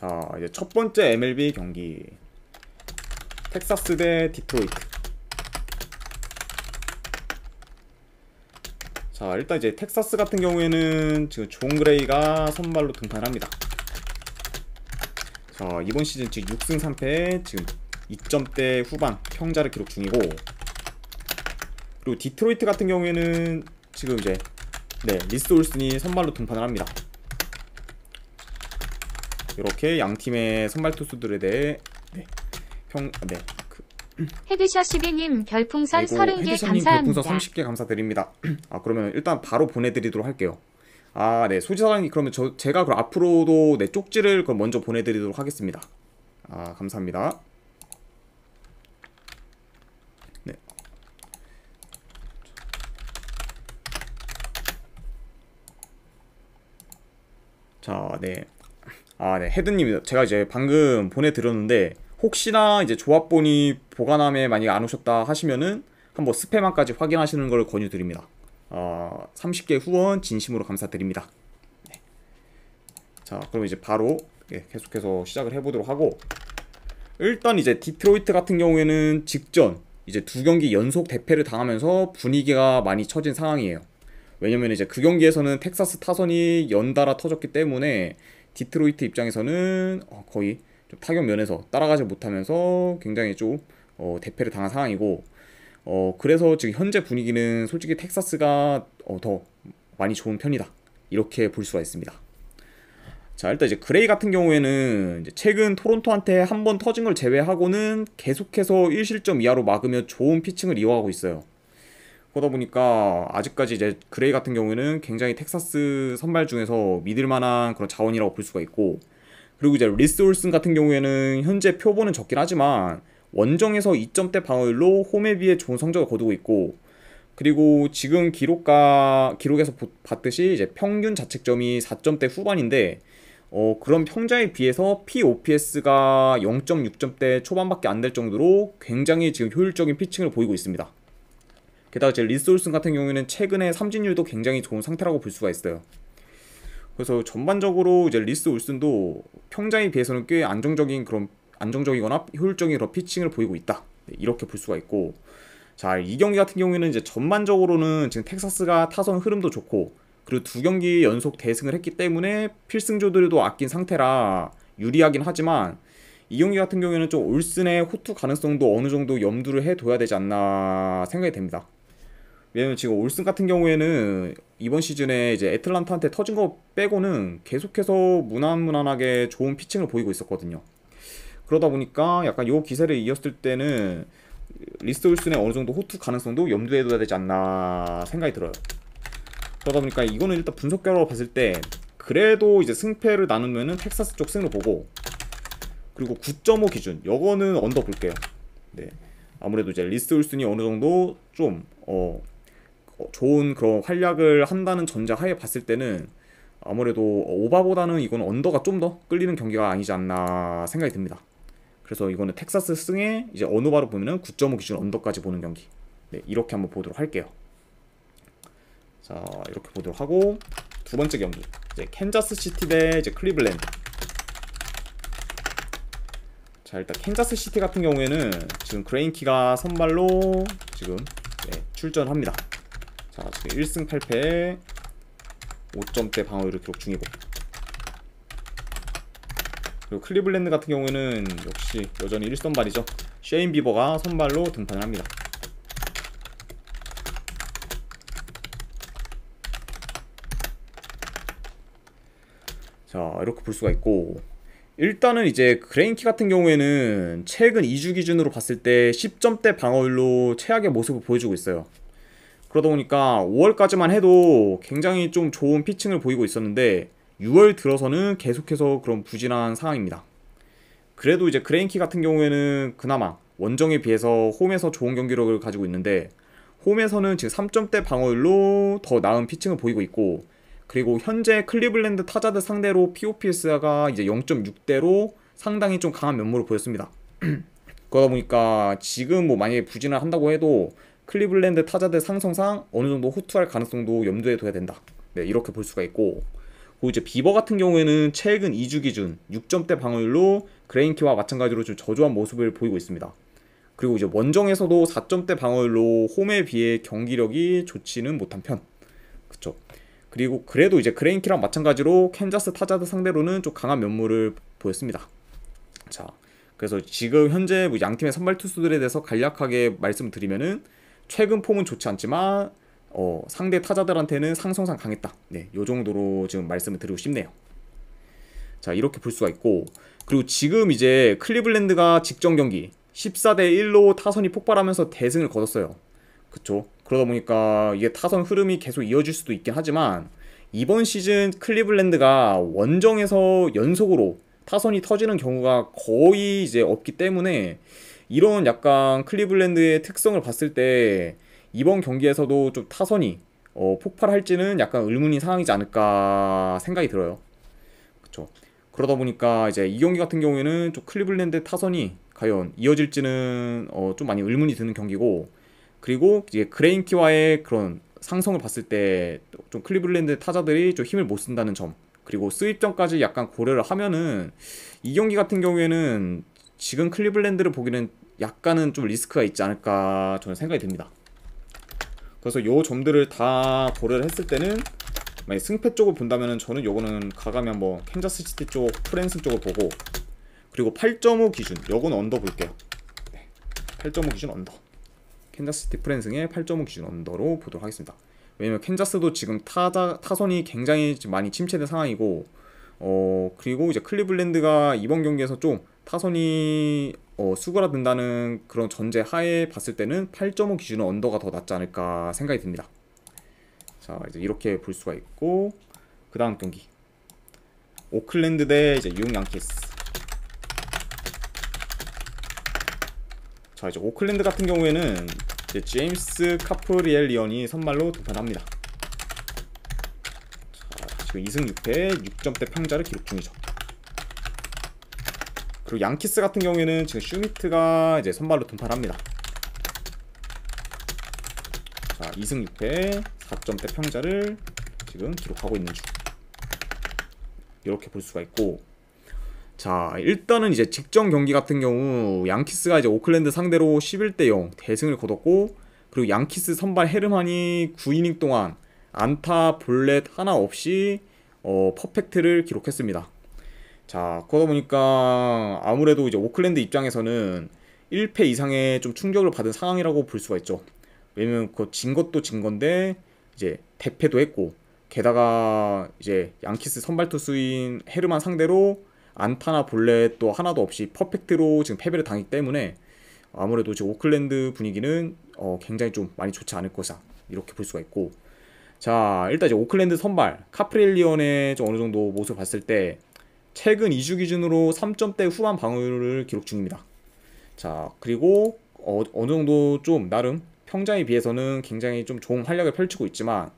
자, 이제 첫 번째 MLB 경기. 텍사스 대 디트로이트. 자, 일단 이제 텍사스 같은 경우에는 지금 존 그레이가 선발로 등판합니다. 자, 이번 시즌 지금 6승 3패, 지금 2점대 후반 평자를 기록 중이고, 그리고 디트로이트 같은 경우에는 지금 이제 리스 올슨이 선발로 등판을 합니다. 이렇게 양 팀의 선발 투수들에 대해 헤드샷 12님 별풍선 30개 감사합니다. 별풍선 30개 감사드립니다. 그러면 일단 바로 보내드리도록 할게요. 소지사장님, 그러면 제가 그럼 앞으로도 쪽지를 그럼 먼저 보내드리도록 하겠습니다. 감사합니다. 네. 자, 네. 헤드님, 제가 이제 방금 보내드렸는데, 혹시나 이제 조합본이 보관함에 만약에 안 오셨다 하시면은 한번 스팸함까지 확인하시는 걸 권유드립니다. 30개 후원 진심으로 감사드립니다. 네. 자, 그럼 이제 바로 계속해서 시작을 해보도록 하고, 일단 이제 디트로이트 같은 경우에는 직전 이제 2경기 연속 대패를 당하면서 분위기가 많이 처진 상황이에요. 왜냐면 이제 그 경기에서는 텍사스 타선이 연달아 터졌기 때문에 디트로이트 입장에서는 거의 좀 타격 면에서 따라가지 못하면서 굉장히 좀 대패를 당한 상황이고, 그래서 지금 현재 분위기는 솔직히 텍사스가 더 많이 좋은 편이다, 이렇게 볼 수가 있습니다. 자, 일단 이제 그레이 같은 경우에는 이제 최근 토론토한테 한 번 터진 걸 제외하고는 계속해서 1실점 이하로 막으며 좋은 피칭을 이어가고 있어요. 그러다 보니까 아직까지 이제 그레이 같은 경우에는 굉장히 텍사스 선발 중에서 믿을 만한 그런 자원이라고 볼 수가 있고, 그리고 이제 리스 올슨 같은 경우에는 현재 표본은 적긴 하지만 원정에서 2점대 방어율로 홈에 비해 좋은 성적을 거두고 있고, 그리고 지금 기록에서 봤듯이 이제 평균 자책점이 4점대 후반인데, 그런 평자에 비해서 POPS가 0.6점대 초반밖에 안 될 정도로 굉장히 지금 효율적인 피칭을 보이고 있습니다. 게다가 이제 리스 올슨 같은 경우에는 최근에 삼진율도 굉장히 좋은 상태라고 볼 수가 있어요. 그래서 전반적으로 이제 리스 올슨도 평자에 비해서는 꽤 안정적이거나 효율적인 그런 피칭을 보이고 있다, 이렇게 볼 수가 있고, 자, 이 경기 같은 경우에는 이제 전반적으로는 지금 텍사스가 타선 흐름도 좋고, 그리고 2경기 연속 대승을 했기 때문에 필승조들도 아낀 상태라 유리하긴 하지만, 이 경기 같은 경우에는 좀 올슨의 호투 가능성도 어느 정도 염두를 해둬야 되지 않나 생각이 됩니다. 왜냐면 지금 올슨 같은 경우에는 이번 시즌에 이제 애틀란타한테 터진 거 빼고는 계속해서 무난무난하게 좋은 피칭을 보이고 있었거든요. 그러다 보니까 약간 요 기세를 이었을 때는 리스 올슨의 어느 정도 호투 가능성도 염두에 둬야 되지 않나 생각이 들어요. 그러다 보니까 이거는 일단 분석 결과로 봤을 때 그래도 이제 승패를 나누면은 텍사스 쪽 승을 보고, 그리고 9.5 기준 요거는 언더 볼게요. 네. 아무래도 이제 리스 올슨이 어느 정도 좀 좋은 그런 활약을 한다는 전제하에 봤을 때는 아무래도 오바보다는 이건 언더가 좀 더 끌리는 경기가 아니지 않나 생각이 듭니다. 그래서 이거는 텍사스 승에 이제 어느 바로 보면은 9.5 기준 언더까지 보는 경기. 네, 이렇게 한번 보도록 할게요. 자, 이렇게 보도록 하고, 두 번째 경기 이제 캔자스 시티 대 이제 클리블랜드. 자, 일단 캔자스 시티 같은 경우에는 지금 그레인키가 선발로 지금 출전합니다. 자, 지금 1승 8패 5점대 방어율을 기록 중이고, 그리고 클리블랜드 같은 경우에는 역시 여전히 1선발이죠. 셰인 비버가 선발로 등판을 합니다. 자, 이렇게 볼 수가 있고, 일단은 이제 그레인키 같은 경우에는 최근 2주 기준으로 봤을 때 10점대 방어율로 최악의 모습을 보여주고 있어요. 그러다 보니까 5월까지만 해도 굉장히 좀 좋은 피칭을 보이고 있었는데 6월 들어서는 계속해서 그런 부진한 상황입니다. 그래도 이제 그레인키 같은 경우에는 그나마 원정에 비해서 홈에서 좋은 경기력을 가지고 있는데, 홈에서는 지금 3점대 방어율로 더 나은 피칭을 보이고 있고, 그리고 현재 클리블랜드 타자들 상대로 POPS가 이제 0.6대로 상당히 좀 강한 면모를 보였습니다. 그러다 보니까 지금 뭐 만약에 부진을 한다고 해도 클리블랜드 타자들 상성상 어느 정도 호투할 가능성도 염두에 둬야 된다. 네, 이렇게 볼 수가 있고, 그리고 이제 비버 같은 경우에는 최근 2주 기준 6점대 방어율로 그레인키와 마찬가지로 좀 저조한 모습을 보이고 있습니다. 그리고 이제 원정에서도 4점대 방어율로 홈에 비해 경기력이 좋지는 못한 편. 그쵸. 그리고 그래도 이제 그레인키랑 마찬가지로 캔자스 타자들 상대로는 좀 강한 면모를 보였습니다. 자, 그래서 지금 현재 뭐 양팀의 선발 투수들에 대해서 간략하게 말씀드리면은 최근 폼은 좋지 않지만 상대 타자들한테는 상성상 강했다. 네, 요 정도로 지금 말씀을 드리고 싶네요. 자, 이렇게 볼 수가 있고, 그리고 지금 이제 클리블랜드가 직전 경기 14대 1로 타선이 폭발하면서 대승을 거뒀어요. 그쵸? 그러다 보니까 이게 타선 흐름이 계속 이어질 수도 있긴 하지만 이번 시즌 클리블랜드가 원정에서 연속으로 타선이 터지는 경우가 거의 이제 없기 때문에 이런 약간 클리블랜드의 특성을 봤을 때 이번 경기에서도 좀 타선이 폭발할지는 약간 의문이 상황이지 않을까 생각이 들어요. 그쵸. 그러다 보니까 이제 이 경기 같은 경우에는 좀 클리블랜드 타선이 과연 이어질지는 좀 많이 의문이 드는 경기고, 그리고 이제 그레인키와의 그런 상성을 봤을 때 좀 클리블랜드 타자들이 좀 힘을 못 쓴다는 점, 그리고 스윕전까지 약간 고려를 하면은 이 경기 같은 경우에는 지금 클리블랜드를 보기는 약간은 좀 리스크가 있지 않을까 저는 생각이 듭니다. 그래서 요 점들을 다 고려를 했을 때는 만약 승패 쪽을 본다면은 저는 요거는 가감이 한번 캔자스시티 쪽 프랜승 쪽을 보고, 그리고 8.5 기준 요건 언더 볼게요. 네, 8.5 기준 언더, 캔자스시티 프랜승의 8.5 기준 언더로 보도록 하겠습니다. 왜냐면 캔자스도 지금 타선이 굉장히 많이 침체된 상황이고, 그리고 이제 클리블랜드가 이번 경기에서 좀 타선이 수그라든다는 그런 전제 하에 봤을 때는 8.5 기준은 언더가 더 낫지 않을까 생각이 듭니다. 자, 이제 이렇게 볼 수가 있고, 그 다음 경기 오클랜드 대 이제 뉴욕 양키스. 자, 이제 오클랜드 같은 경우에는 이제 제임스 카프리엘리언이 선발로 등판합니다. 자, 지금 2승 6패 6점대 평자를 기록 중이죠. 그리고 양키스 같은 경우에는 지금 슈미트가 이제 선발로 등판합니다. 자, 2승 6패 4점대 평자를 지금 기록하고 있는 중. 이렇게 볼 수가 있고, 자, 일단은 이제 직전 경기 같은 경우 양키스가 이제 오클랜드 상대로 11대 0 대승을 거뒀고, 그리고 양키스 선발 헤르만이 9이닝 동안 안타 볼넷 하나 없이 퍼펙트를 기록했습니다. 자, 그러다 보니까 아무래도 이제 오클랜드 입장에서는 1패 이상의 좀 충격을 받은 상황이라고 볼 수가 있죠. 왜냐면 그 진 것도 진 건데 이제 대패도 했고, 게다가 이제 양키스 선발 투수인 헤르만 상대로 안타나 볼넷도 하나도 없이 퍼펙트로 지금 패배를 당했기 때문에 아무래도 지금 오클랜드 분위기는 굉장히 좀 많이 좋지 않을 것이다, 이렇게 볼 수가 있고, 자, 일단 이제 오클랜드 선발 카프렐리언의 좀 어느 정도 모습을 봤을 때 최근 2주 기준으로 3점대 후반 방어율을 기록 중입니다. 자, 그리고 어느 정도 좀 나름 평자에 비해서는 굉장히 좀 좋은 활약을 펼치고 있지만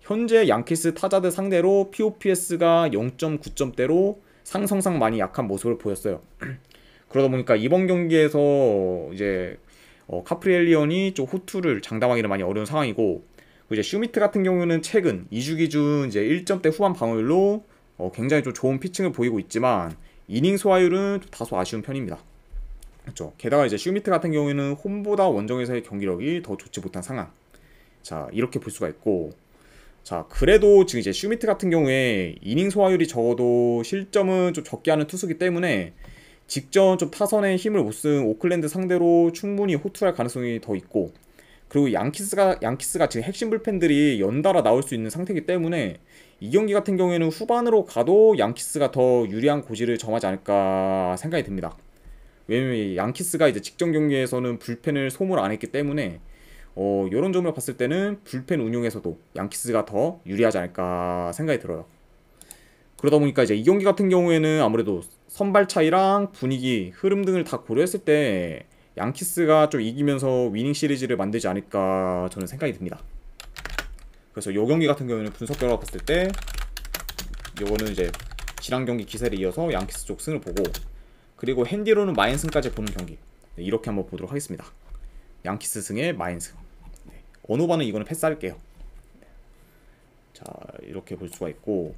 현재 양키스 타자들 상대로 POPS가 0.9점대로 상성상 많이 약한 모습을 보였어요. 그러다 보니까 이번 경기에서 이제 카프리엘리언이 좀 호투를 장담하기는 많이 어려운 상황이고, 이제 슈미트 같은 경우는 최근 2주 기준 이제 1점대 후반 방어율로 굉장히 좀 좋은 피칭을 보이고 있지만 이닝 소화율은 좀 다소 아쉬운 편입니다. 그렇죠. 게다가 이제 슈미트 같은 경우에는 홈보다 원정에서의 경기력이 더 좋지 못한 상황. 자, 이렇게 볼 수가 있고, 자, 그래도 지금 이제 슈미트 같은 경우에 이닝 소화율이 적어도 실점은 좀 적게 하는 투수기 때문에 직전 좀 타선에 힘을 못 쓴 오클랜드 상대로 충분히 호투할 가능성이 더 있고, 그리고 양키스가 지금 핵심 불펜들이 연달아 나올 수 있는 상태이기 때문에 이 경기 같은 경우에는 후반으로 가도 양키스가 더 유리한 고지를 점하지 않을까 생각이 듭니다. 왜냐면 양키스가 이제 직전 경기에서는 불펜을 소물 안 했기 때문에 이런 점을 봤을 때는 불펜 운용에서도 양키스가 더 유리하지 않을까 생각이 들어요. 그러다 보니까 이제 이 경기 같은 경우에는 아무래도 선발 차이랑 분위기, 흐름 등을 다 고려했을 때 양키스가 좀 이기면서 위닝 시리즈를 만들지 않을까 저는 생각이 듭니다. 그래서 이 경기 같은 경우에는 분석 결과 봤을 때 요거는 이제 지난 경기 기세를 이어서 양키스 쪽 승을 보고, 그리고 핸디로는 마인승까지 보는 경기, 네, 이렇게 한번 보도록 하겠습니다. 양키스 승의 마인승. 네, 언오바는 이거는 패스할게요. 네. 자, 이렇게 볼 수가 있고,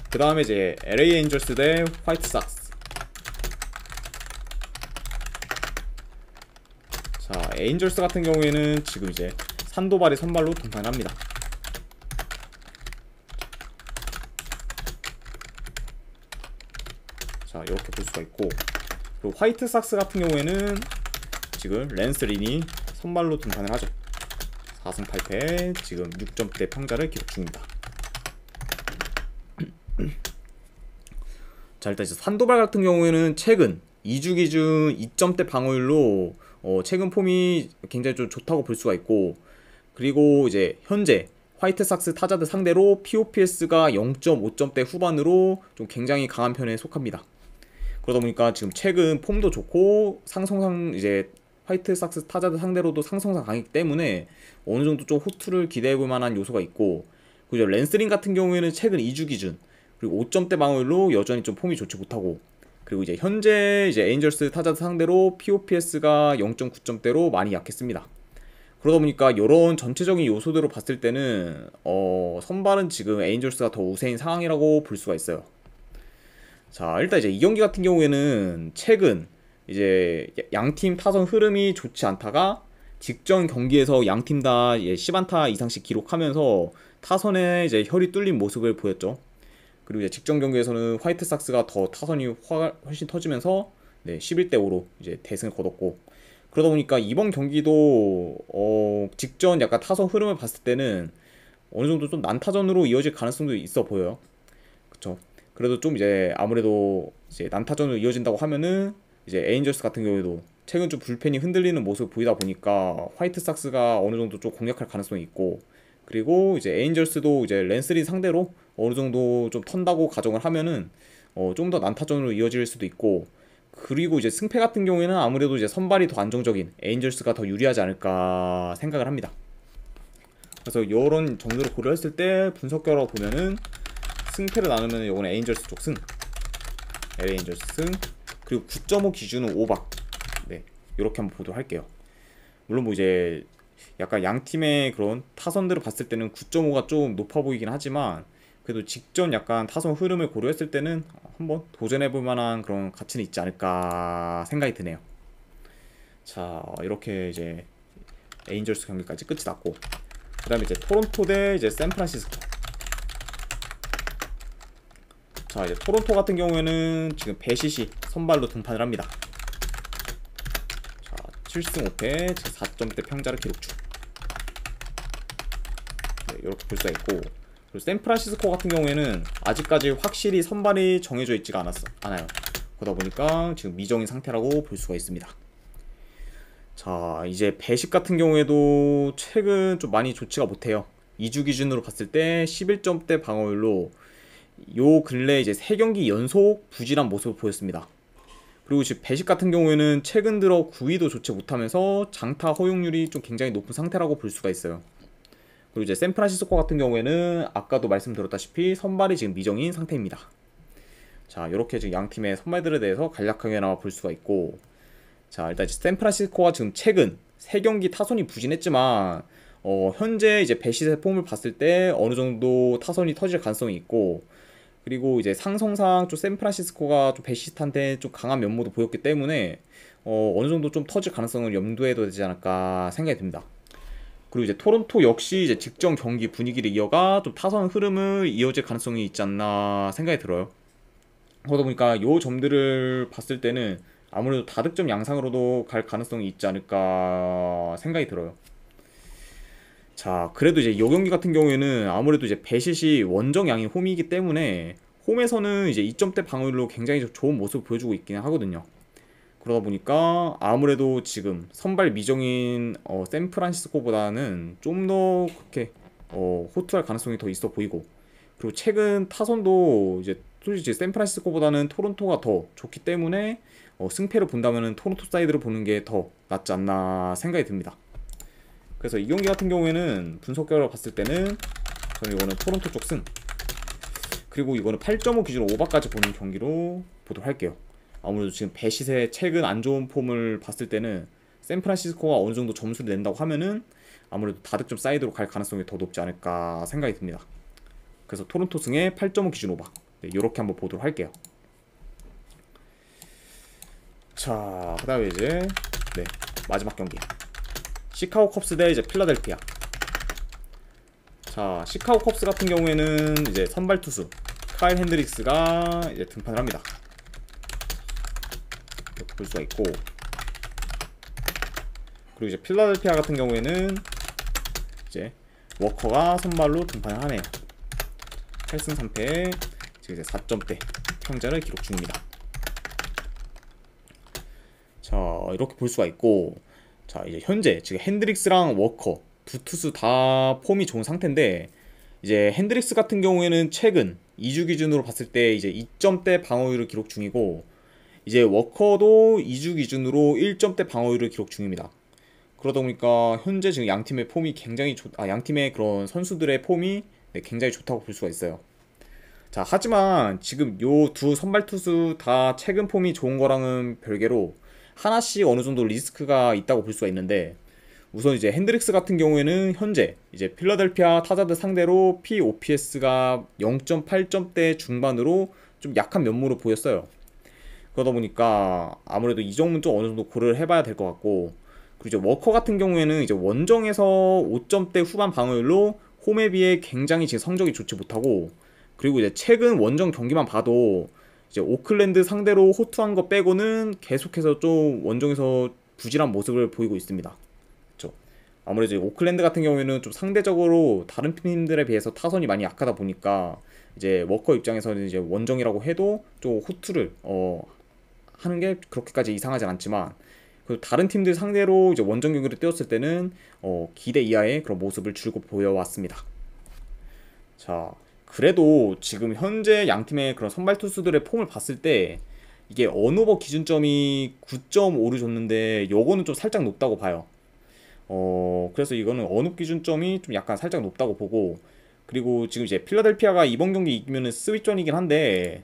그 다음에 이제 LA 엔젤스 대 화이트 삭스. 자, 에인절스 같은 경우에는 지금 이제 산도발이 선발로 등판합니다. 자, 이렇게 볼 수가 있고, 그리고 화이트 삭스 같은 경우에는 지금 랜스 린이 선발로 등판을 하죠. 4승 8패, 지금 6점대 평자를 기록 중입니다. 자, 일단 이제 산도발 같은 경우에는 최근 2주 기준 2점대 방어율로 최근 폼이 굉장히 좀 좋다고 볼 수가 있고, 그리고 이제 현재 화이트 삭스 타자들 상대로 POPS가 0.5점대 후반으로 좀 굉장히 강한 편에 속합니다. 그러다 보니까 지금 최근 폼도 좋고 상성상 이제 화이트 삭스 타자들 상대로도 상성상 강하기 때문에 어느 정도 좀 호투를 기대해 볼 만한 요소가 있고, 그리고 랜스링 같은 경우에는 최근 2주 기준 그리고 5점대 방어율로 여전히 좀 폼이 좋지 못하고, 그리고 이제 현재 이제 에인절스 타자들 상대로 POPS가 0.9점대로 많이 약했습니다. 그러다 보니까 이런 전체적인 요소들로 봤을 때는 선발은 지금 에인절스가 더 우세인 상황이라고 볼 수가 있어요. 자, 일단 이제 이 경기 같은 경우에는 최근 이제 양팀 타선 흐름이 좋지 않다가 직전 경기에서 양팀 다 10안타 이상씩 기록하면서 타선에 이제 혈이 뚫린 모습을 보였죠. 그리고 이제 직전 경기에서는 화이트 삭스가 더 타선이 훨씬 터지면서 11대 5로 이제 대승을 거뒀고, 그러다 보니까 이번 경기도 직전 약간 타선 흐름을 봤을 때는 어느 정도 좀 난타전으로 이어질 가능성도 있어 보여요. 그쵸? 그래도 좀 이제 아무래도 이제 난타전으로 이어진다고 하면은 이제 에인절스 같은 경우에도 최근 좀 불펜이 흔들리는 모습을 보이다 보니까 화이트 삭스가 어느 정도 좀 공략할 가능성이 있고, 그리고 이제 에인절스도 이제 랜스리 상대로 어느 정도 좀 턴다고 가정을 하면은 좀 더 난타전으로 이어질 수도 있고, 그리고 이제 승패 같은 경우에는 아무래도 이제 선발이 더 안정적인 에인절스가 더 유리하지 않을까 생각을 합니다. 그래서 이런 정도로 고려했을 때 분석 결과 보면은 승패를 나누면 이거는 에인절스 쪽 승, LA 에인절스 승, 그리고 9.5 기준은 오박. 네, 이렇게 한번 보도록 할게요. 물론 뭐 이제 약간 양 팀의 그런 타선들을 봤을 때는 9.5가 좀 높아 보이긴 하지만, 그래도 직전 약간 타선 흐름을 고려했을 때는 한번 도전해볼 만한 그런 가치는 있지 않을까 생각이 드네요. 자, 이렇게 이제 에인절스 경기까지 끝이 났고, 그 다음에 이제 토론토 대 이제 샌프란시스코. 자, 이제 토론토 같은 경우에는 지금 배시시 선발로 등판을 합니다. 자, 7승 5패 4점대 평자를 기록 중. 네, 이렇게 볼 수가 있고, 그리고 샌프란시스코 같은 경우에는 아직까지 확실히 선발이 정해져 있지가 않아요. 그러다 보니까 지금 미정인 상태라고 볼 수가 있습니다. 자, 이제 배식 같은 경우에도 최근 좀 많이 좋지가 못해요. 2주 기준으로 봤을 때 11점대 방어율로 요 근래 이제 3경기 연속 부진한 모습을 보였습니다. 그리고 지금 배식 같은 경우에는 최근 들어 9위도 좋지 못하면서 장타 허용률이 좀 굉장히 높은 상태라고 볼 수가 있어요. 그리고 이제 샌프란시스코 같은 경우에는 아까도 말씀드렸다시피 선발이 지금 미정인 상태입니다. 자, 이렇게 지금 양 팀의 선발들에 대해서 간략하게나마 볼 수가 있고, 자, 일단 이제 샌프란시스코가 지금 최근 3경기 타선이 부진했지만 현재 이제 배시의 폼을 봤을 때 어느 정도 타선이 터질 가능성이 있고, 그리고 이제 상성상 좀 샌프란시스코가 좀 배시한테 좀 강한 면모도 보였기 때문에 어느 정도 좀 터질 가능성을 염두에 둬야 되지 않을까 생각이 듭니다. 그리고 이제 토론토 역시 이제 직전 경기 분위기를 이어가 좀 타선 흐름을 이어질 가능성이 있지 않나 생각이 들어요. 그러다 보니까 요 점들을 봤을 때는 아무래도 다득점 양상으로도 갈 가능성이 있지 않을까 생각이 들어요. 자, 그래도 이제 요 경기 같은 경우에는 아무래도 이제 배시시 원정양이 홈이기 때문에 홈에서는 이제 2점대 방어율로 굉장히 좋은 모습을 보여주고 있긴 하거든요. 그러다 보니까 아무래도 지금 선발 미정인 샌프란시스코보다는 좀 더 그렇게 호투할 가능성이 더 있어 보이고, 그리고 최근 타선도 이제 솔직히 샌프란시스코보다는 토론토가 더 좋기 때문에 승패를 본다면은 토론토 사이드를 보는 게 더 낫지 않나 생각이 듭니다. 그래서 이 경기 같은 경우에는 분석 결과 봤을 때는 저는 이거는 토론토 쪽 승, 그리고 이거는 8.5 기준 오버까지 보는 경기로 보도록 할게요. 아무래도 지금 배시의 최근 안 좋은 폼을 봤을 때는 샌프란시스코가 어느 정도 점수를 낸다고 하면은 아무래도 다득점 사이드로 갈 가능성이 더 높지 않을까 생각이 듭니다. 그래서 토론토 승에 8.5 기준 오버. 네, 요렇게 한번 보도록 할게요. 자, 그 다음에 이제 네, 마지막 경기 시카고 컵스 대 이제 필라델피아. 자, 시카고 컵스 같은 경우에는 이제 선발 투수 카일 핸드릭스가 이제 등판을 합니다. 이렇게 볼 수가 있고, 그리고 이제 필라델피아 같은 경우에는 이제 워커가 선발로 등판을 하네요. 8승 3패, 지금 이제 4점대 평자를 기록 중입니다. 자, 이렇게 볼 수가 있고, 자, 이제 현재 지금 핸드릭스랑 워커 두 투수 다 폼이 좋은 상태인데, 이제 핸드릭스 같은 경우에는 최근 2주 기준으로 봤을 때 이제 2점대 방어율을 기록 중이고, 이제 워커도 2주 기준으로 1점대 방어율을 기록 중입니다. 그러다 보니까 현재 지금 양 팀의 폼이 굉장히 양 팀의 그런 선수들의 폼이 네, 굉장히 좋다고 볼 수가 있어요. 자, 하지만 지금 요 두 선발 투수 다 최근 폼이 좋은 거랑은 별개로 하나씩 어느 정도 리스크가 있다고 볼 수가 있는데, 우선 이제 핸드릭스 같은 경우에는 현재 이제 필라델피아 타자들 상대로 POPS가 0.8점대 중반으로 좀 약한 면모를 보였어요. 그러다 보니까 아무래도 이 정도는 좀 어느 정도 고려를 해봐야 될 것 같고, 그리고 이제 워커 같은 경우에는 이제 원정에서 5점대 후반 방어율로 홈에 비해 굉장히 지금 성적이 좋지 못하고, 그리고 이제 최근 원정 경기만 봐도 이제 오클랜드 상대로 호투한 거 빼고는 계속해서 좀 원정에서 부진한 모습을 보이고 있습니다. 그렇죠? 아무래도 오클랜드 같은 경우에는 좀 상대적으로 다른 팀들에 비해서 타선이 많이 약하다 보니까 이제 워커 입장에서는 이제 원정이라고 해도 좀 호투를 하는 게 그렇게까지 이상하진 않지만, 그 다른 팀들 상대로 이제 원정 경기를 뛰었을 때는 기대 이하의 그런 모습을 줄곧 보여왔습니다. 자, 그래도 지금 현재 양 팀의 그런 선발 투수들의 폼을 봤을 때 이게 언오버 기준점이 9.5를 줬는데 요거는 좀 살짝 높다고 봐요. 그래서 이거는 언업 기준점이 좀 약간 살짝 높다고 보고, 그리고 지금 이제 필라델피아가 이번 경기 이기면은 스윗전이긴 한데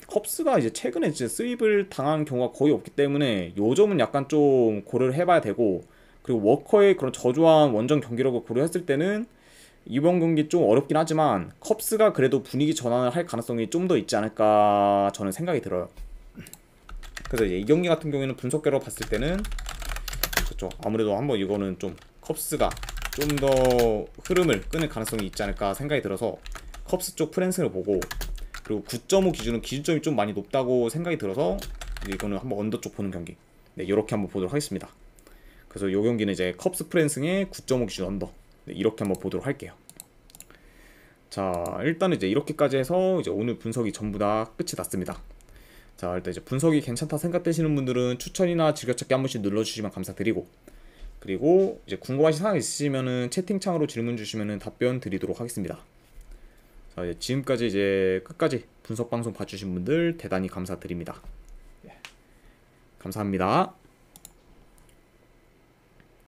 컵스가 이제 최근에 이제 스윕을 당한 경우가 거의 없기 때문에 요 점은 약간 좀 고려를 해봐야 되고, 그리고 워커의 그런 저조한 원정 경기력을 고려했을 때는 이번 경기 좀 어렵긴 하지만 컵스가 그래도 분위기 전환을 할 가능성이 좀 더 있지 않을까 저는 생각이 들어요. 그래서 이제 이 경기 같은 경우에는 분석계로 봤을 때는 그렇죠, 아무래도 한번 이거는 좀 컵스가 좀 더 흐름을 끊을 가능성이 있지 않을까 생각이 들어서 컵스 쪽 프랜스를 보고, 그리고 9.5 기준은 기준점이 좀 많이 높다고 생각이 들어서 이거는 한번 언더 쪽 보는 경기, 네, 이렇게 한번 보도록 하겠습니다. 그래서 이 경기는 이제 컵스 프랜스의 9.5 기준 언더, 네, 이렇게 한번 보도록 할게요. 자, 일단은 이제 이렇게까지 해서 이제 오늘 분석이 전부 다 끝이 났습니다. 자, 일단 이제 분석이 괜찮다 생각되시는 분들은 추천이나 즐겨찾기 한 번씩 눌러주시면 감사드리고, 그리고 이제 궁금하신 사항 있으시면은 채팅창으로 질문 주시면은 답변 드리도록 하겠습니다. 자, 이제 지금까지 이제 끝까지 분석 방송 봐주신 분들 대단히 감사드립니다. 예, 감사합니다.